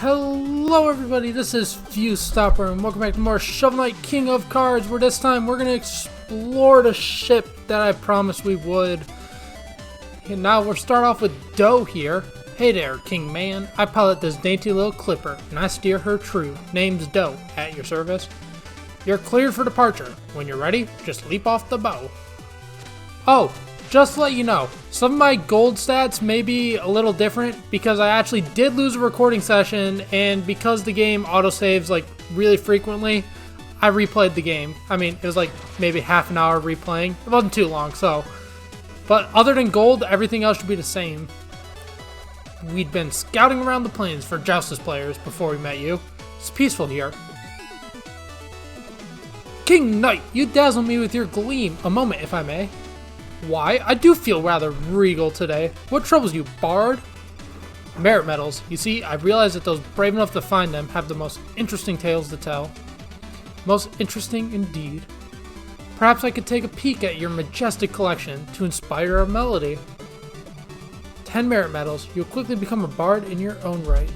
Hello everybody, this is Fuse Stopper and welcome back to more Shovel Knight King of Cards, where this time we're going to explore the ship that I promised we would. And now we'll start off with Doe here. Hey there, King Man. I pilot this dainty little clipper and I steer her true. Name's Doe, at your service. You're cleared for departure. When you're ready, just leap off the bow. Oh, just to let you know, some of my gold stats may be a little different because I actually did lose a recording session, and because the game autosaves like really frequently, I replayed the game. I mean, it was like maybe half an hour replaying. It wasn't too long, so. But other than gold, everything else should be the same. We'd been scouting around the plains for Joustus players before we met you. It's peaceful here. King Knight, you dazzle me with your gleam. A moment, if I may. Why, I do feel rather regal today. What troubles you, Bard? Merit medals. You see, I realize that those brave enough to find them have the most interesting tales to tell. Most interesting indeed. Perhaps I could take a peek at your majestic collection to inspire a melody. 10 merit medals. You'll quickly become a bard in your own right.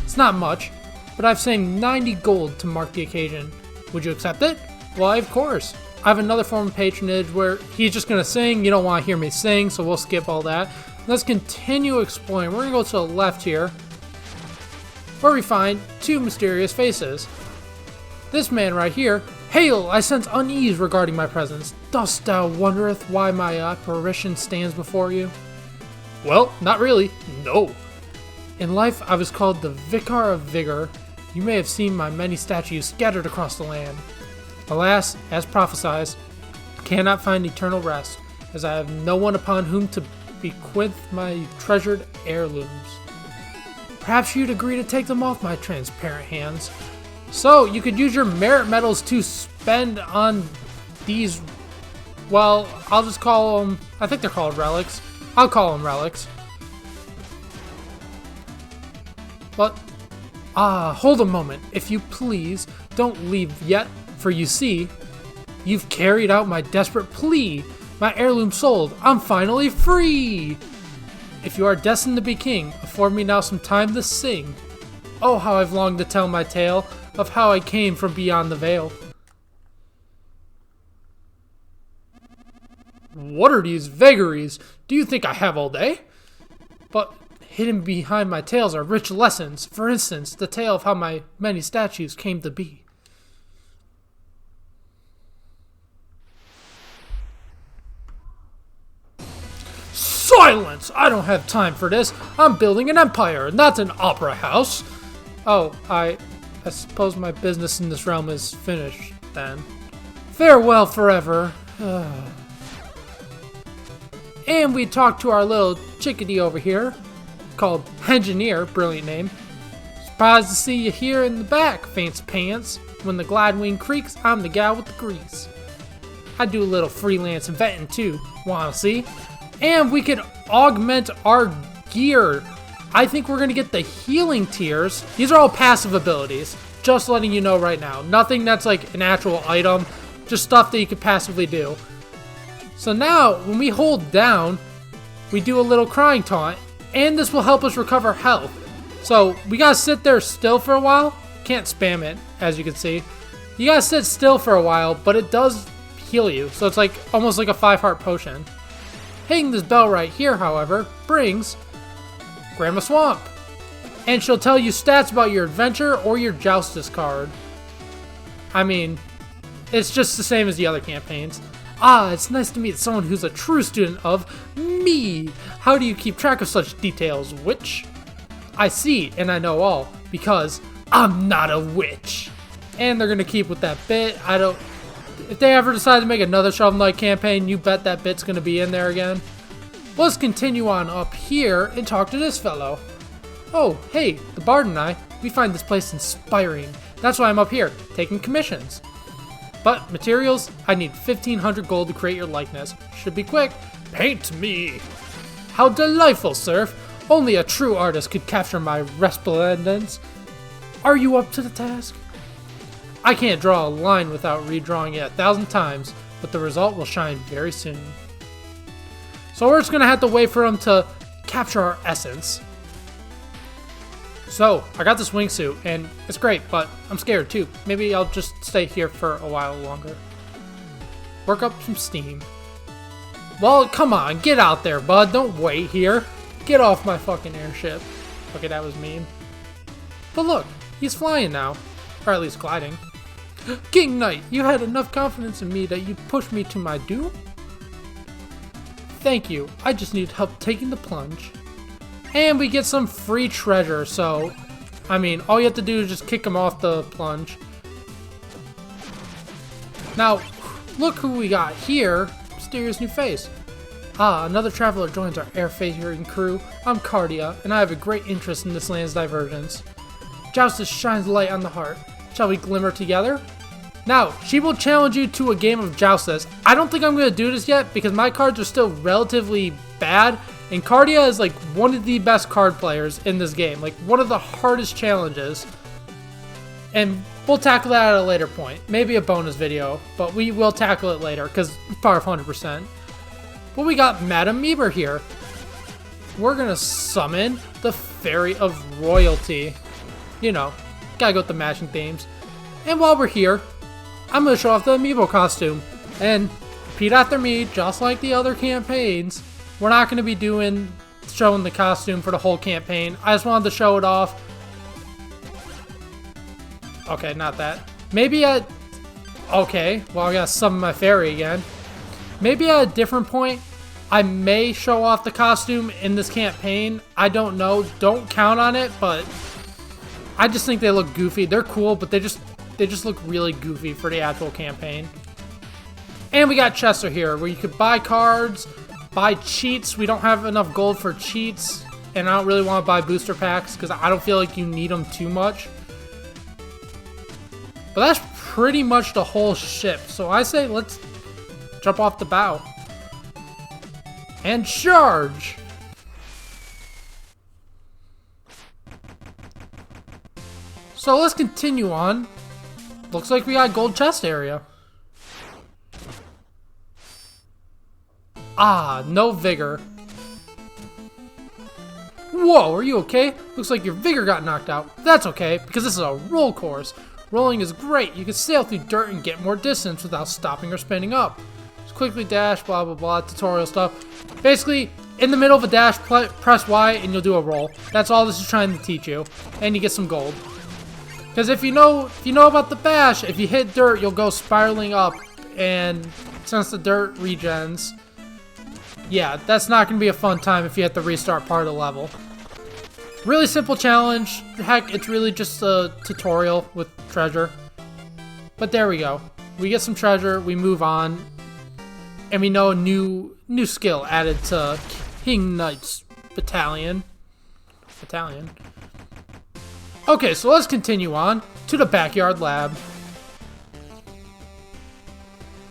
It's not much, but I've saved 90 gold to mark the occasion. Would you accept it? Why, of course. I have another form of patronage where he's just going to sing. You don't want to hear me sing, so we'll skip all that. Let's continue exploring. We're going to go to the left here, where we find two mysterious faces. This man right here. Hail! I sense unease regarding my presence. Dost thou wondereth why my apparition stands before you? Well, not really. No. In life, I was called the Vicar of Vigor. You may have seen my many statues scattered across the land. Alas, as prophesied, I cannot find eternal rest, as I have no one upon whom to bequeath my treasured heirlooms. Perhaps you'd agree to take them off my transparent hands. So, you could use your merit medals to spend on these, well, I'll just call them, I think they're called relics. I'll call them relics. But, hold a moment, if you please, don't leave yet. For you see, you've carried out my desperate plea. My heirloom sold. I'm finally free. If you are destined to be king, afford me now some time to sing. Oh, how I've longed to tell my tale of how I came from beyond the veil. What are these vagaries? Do you think I have all day? But hidden behind my tales are rich lessons. For instance, the tale of how my many statues came to be. Silence! I don't have time for this. I'm building an empire, not an opera house. Oh, I suppose my business in this realm is finished, then. Farewell forever. And we talked to our little chickadee over here, called Engineer, brilliant name. Surprised to see you here in the back, fancy pants. When the glide wing creaks, I'm the gal with the grease. I do a little freelance inventing too, wanna see? And we can augment our gear. I think we're going to get the healing tiers. These are all passive abilities. Just letting you know right now. Nothing that's like an actual item. Just stuff that you could passively do. So now, when we hold down, we do a little crying taunt. And this will help us recover health. So, we got to sit there still for a while. Can't spam it, as you can see. You got to sit still for a while, but it does heal you. So it's like almost like a 5-heart potion. Hitting this bell right here, however, brings Grandma Swamp. And she'll tell you stats about your adventure or your Joustus card. I mean, it's just the same as the other campaigns. It's nice to meet someone who's a true student of me. How do you keep track of such details, witch? I see, and I know all, because I'm not a witch. And they're gonna keep with that bit. If they ever decide to make another Shovel Knight campaign, you bet that bit's going to be in there again. Let's continue on up here and talk to this fellow. Oh, hey, the Bard and I, we find this place inspiring. That's why I'm up here, taking commissions. But materials, I need 1,500 gold to create your likeness. Should be quick. Paint me. How delightful, Serf. Only a true artist could capture my resplendence. Are you up to the task? I can't draw a line without redrawing it 1,000 times, but the result will shine very soon. So we're just going to have to wait for him to capture our essence. So, I got this wingsuit, and it's great, but I'm scared too. Maybe I'll just stay here for a while longer. Work up some steam. Well, come on, get out there, bud. Don't wait here. Get off my fucking airship. Okay, that was mean. But look, he's flying now. Or at least gliding. King Knight, you had enough confidence in me that you pushed me to my doom? Thank you. I just need help taking the plunge. And we get some free treasure, so, I mean, all you have to do is just kick him off the plunge. Now, look who we got here. Mysterious new face. Ah, another traveler joins our airfaring crew. I'm Cardia, and I have a great interest in this land's divergence. Joustus shines light on the heart. Shall we glimmer together? Now, she will challenge you to a game of Joustus. I don't think I'm going to do this yet because my cards are still relatively bad. And Cardia is like one of the best card players in this game. Like one of the hardest challenges. And we'll tackle that at a later point. Maybe a bonus video. But we will tackle it later because it's power of 100%. But we got Madame Meeber here. We're going to summon the Fairy of Royalty. You know, gotta go with the matching themes. And while we're here, I'm going to show off the amiibo costume. And repeat after me, just like the other campaigns, we're not going to be showing the costume for the whole campaign. I just wanted to show it off. Okay, not that. Maybe at... Okay, well I gotta summon my fairy again. Maybe at a different point, I may show off the costume in this campaign. I don't know. Don't count on it, but I just think they look goofy. They're cool, but they just look really goofy for the actual campaign. And we got Chester here, where you could buy cards, buy cheats. We don't have enough gold for cheats, and I don't really want to buy booster packs because I don't feel like you need them too much. But that's pretty much the whole ship. So I say let's jump off the bow and charge. So let's continue on. Looks like we got gold chest area. Ah, no vigor. Whoa, are you okay? Looks like your vigor got knocked out. That's okay, because this is a roll course. Rolling is great. You can sail through dirt and get more distance without stopping or spinning up. Just quickly dash, blah, blah, blah, tutorial stuff. Basically, in the middle of a dash, press Y and you'll do a roll. That's all this is trying to teach you. And you get some gold. Because if you know about the bash, if you hit dirt, you'll go spiraling up. And since the dirt regens, yeah, that's not going to be a fun time if you have to restart part of the level. Really simple challenge. Heck, it's really just a tutorial with treasure. But there we go. We get some treasure, we move on, and we know a new skill added to King Knight's battalion. Okay, so let's continue on to the backyard lab.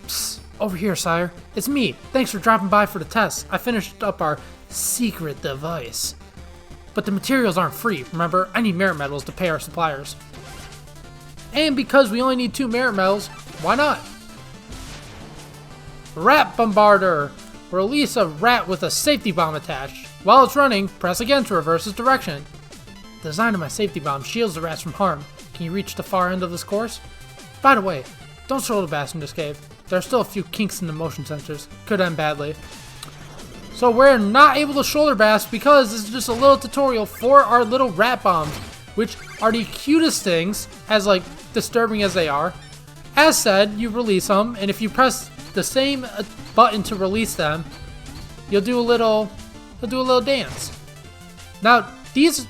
Psst, over here, sire. It's me. Thanks for dropping by for the test. I finished up our secret device. But the materials aren't free, remember? I need merit medals to pay our suppliers. And because we only need 2 merit medals, why not? Rat Bombarder. Release a rat with a safety bomb attached. While it's running, press again to reverse its direction. The design of my safety bomb shields the rats from harm. Can you reach the far end of this course? By the way, don't stroll the passenger's cave. There are still a few kinks in the motion sensors. Could end badly. So we're not able to shoulder bash because this is just a little tutorial for our little rat bombs, which are the cutest things, as like disturbing as they are. As said, you release them, and if you press the same button to release them, you'll do a little dance. Now these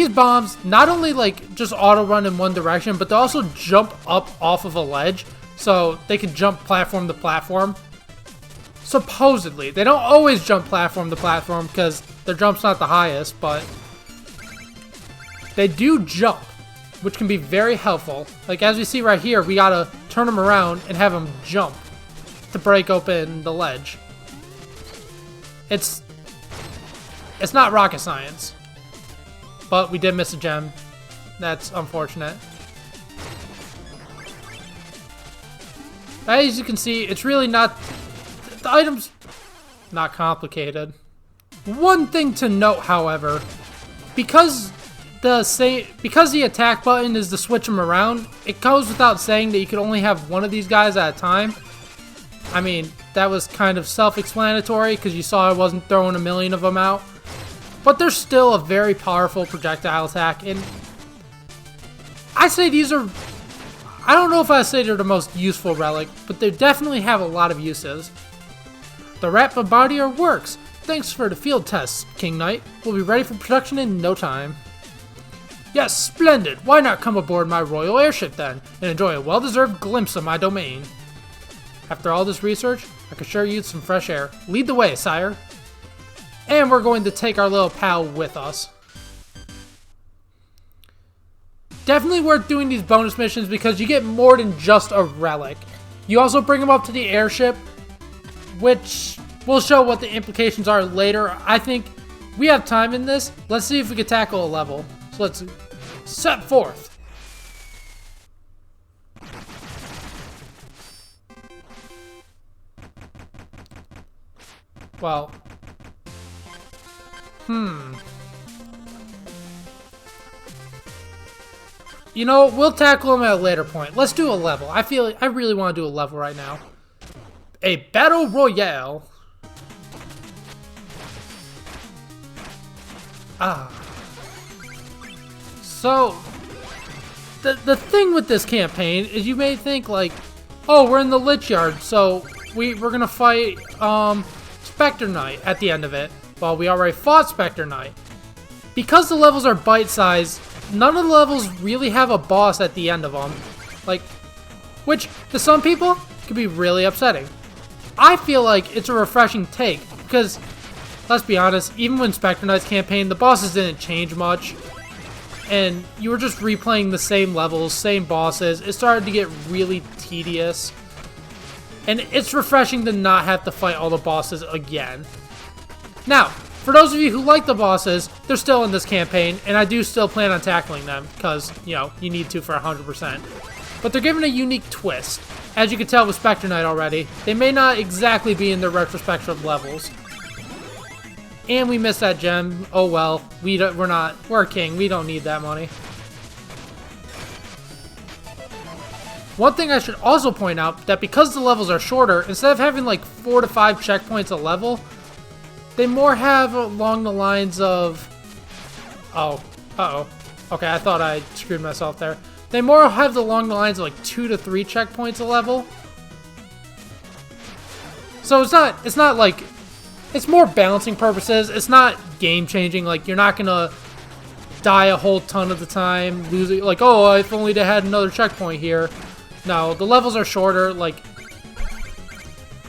bombs not only like just auto run in one direction, but they also jump up off of a ledge, so they can jump platform to platform. Supposedly. They don't always jump platform to platform because their jump's not the highest, but they do jump, which can be very helpful. Like as we see right here, we gotta turn them around and have them jump to break open the ledge. It's not rocket science, but we did miss a gem. That's unfortunate. As you can see, it's really not... The item's not complicated. One thing to note, however, because because the attack button is to switch them around, it goes without saying that you could only have one of these guys at a time. I mean, that was kind of self-explanatory because you saw I wasn't throwing a million of them out. But they're still a very powerful projectile attack, and I say these are... I don't know if I say they're the most useful relic, but they definitely have a lot of uses. The Rat Bombardier works. Thanks for the field tests, King Knight. We'll be ready for production in no time. Yes, splendid! Why not come aboard my royal airship then, and enjoy a well-deserved glimpse of my domain? After all this research, I can sure use some fresh air. Lead the way, sire. And we're going to take our little pal with us. Definitely worth doing these bonus missions because you get more than just a relic. You also bring them up to the airship, which we'll show what the implications are later. I think we have time in this. Let's see if we can tackle a level. So let's set forth. Well, you know, we'll tackle them at a later point. Let's do a level. I really want to do a level right now. A battle royale. So, the thing with this campaign is you may think like, oh, we're in the Lich Yard, so we're gonna fight Spectre Knight at the end of it. Well, we already fought Spectre Knight. Because the levels are bite-sized, none of the levels really have a boss at the end of them. Like, which to some people could be really upsetting. I feel like it's a refreshing take because, let's be honest, even when Spectre Knight's campaign, the bosses didn't change much. And you were just replaying the same levels, same bosses. It started to get really tedious. And it's refreshing to not have to fight all the bosses again. Now, for those of you who like the bosses, they're still in this campaign, and I do still plan on tackling them, because, you know, you need to for 100%. But they're given a unique twist. As you can tell with Spectre Knight already, they may not exactly be in their retrospective levels. And we missed that gem. Oh well, we're a king, we don't need that money. One thing I should also point out, that because the levels are shorter, instead of having like 4 to 5 checkpoints a level, they more have along the lines of... Oh, uh-oh. Okay, I thought I screwed myself there. They more have along the lines of like 2 to 3 checkpoints a level. So it's not like... It's more balancing purposes. It's not game-changing. Like, you're not gonna die a whole ton of the time, losing... Like, oh, if only they had another checkpoint here. No, the levels are shorter. Like,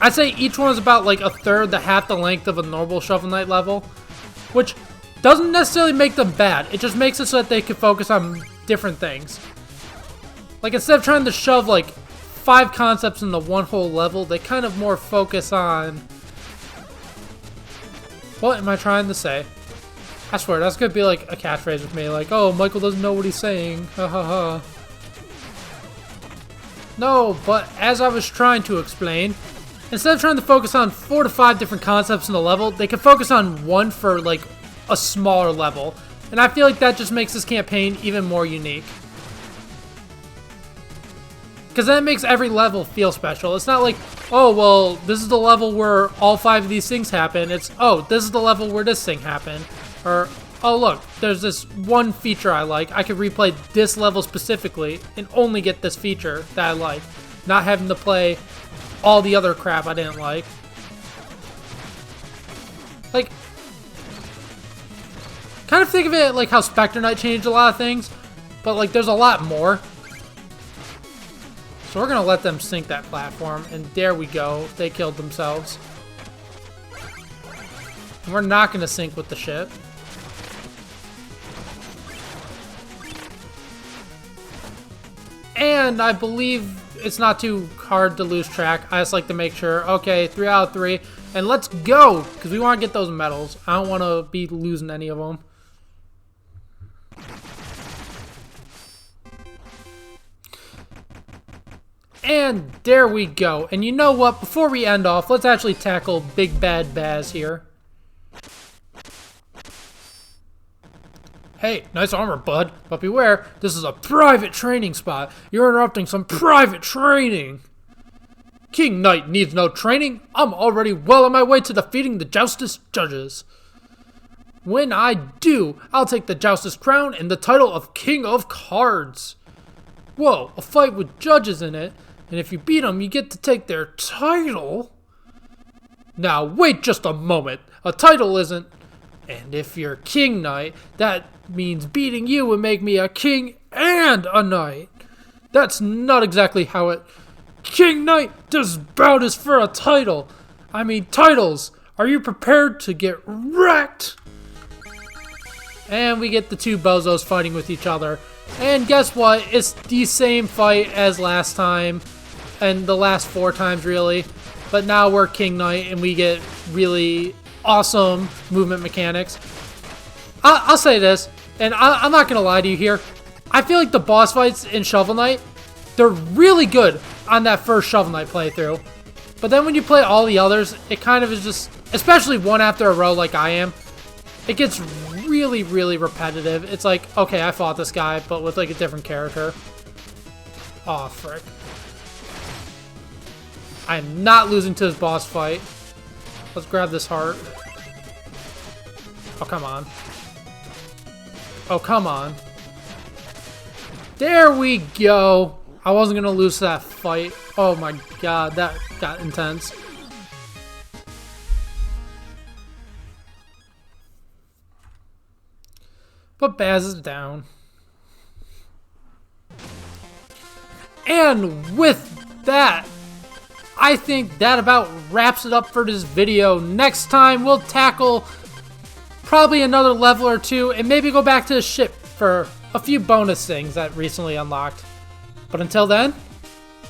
I'd say each one is about like a third to half the length of a normal Shovel Knight level, which doesn't necessarily make them bad. It just makes it so that they can focus on different things. Like, instead of trying to shove like 5 concepts into one whole level, they kind of more focus on... What am I trying to say? I swear, that's gonna be like a catchphrase with me, like, oh, Michael doesn't know what he's saying, ha ha ha. No, but as I was trying to explain, instead of trying to focus on 4 to 5 different concepts in the level, they can focus on one for like a smaller level. And I feel like that just makes this campaign even more unique. Because then it makes every level feel special. It's not like, oh, well, this is the level where all 5 of these things happen. It's, oh, this is the level where this thing happened. Or, oh, look, there's this one feature I like. I could replay this level specifically and only get this feature that I like. Not having to play all the other crap I didn't like. Like, kind of think of it like how Spectre Knight changed a lot of things, but like there's a lot more. So we're gonna let them sink that platform, and there we go. They killed themselves. And we're not gonna sink with the ship. And I believe it's not too hard to lose track. I just like to make sure, okay, 3 out of 3, and let's go, because we want to get those medals. I don't want to be losing any of them. And there we go. And you know what? Before we end off, let's actually tackle Big Bad Baz here. Hey, nice armor, bud. But beware, this is a private training spot. You're interrupting some private training. King Knight needs no training. I'm already well on my way to defeating the Joustus judges. When I do, I'll take the Joustus crown and the title of King of Cards. Whoa, a fight with judges in it, and if you beat them, you get to take their title? Now, wait just a moment. A title isn't... And if you're King Knight, that means beating you would make me a king and a knight. That's not exactly how it... King Knight, this bout is for a title. I mean titles. Are you prepared to get wrecked? And we get the two bozos fighting with each other. And guess what? It's the same fight as last time. And the last 4 times, really. But now we're King Knight and we get really awesome movement mechanics. I'll say this, and I'm not going to lie to you here. I feel like the boss fights in Shovel Knight, they're really good on that first Shovel Knight playthrough. But then when you play all the others, it kind of is just, especially one after a row like I am, it gets really, really repetitive. It's like, okay, I fought this guy, but with like a different character. Aw, frick. I am not losing to this boss fight. Let's grab this heart. Oh, come on. Oh, come on. There we go. I wasn't going to lose that fight. Oh my god, that got intense. But Baz is down. And with that, I think that about wraps it up for this video. Next time, we'll tackle probably another level or 2, and maybe go back to the ship for a few bonus things that recently unlocked. But until then,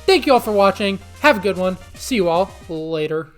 thank you all for watching. Have a good one. See you all later.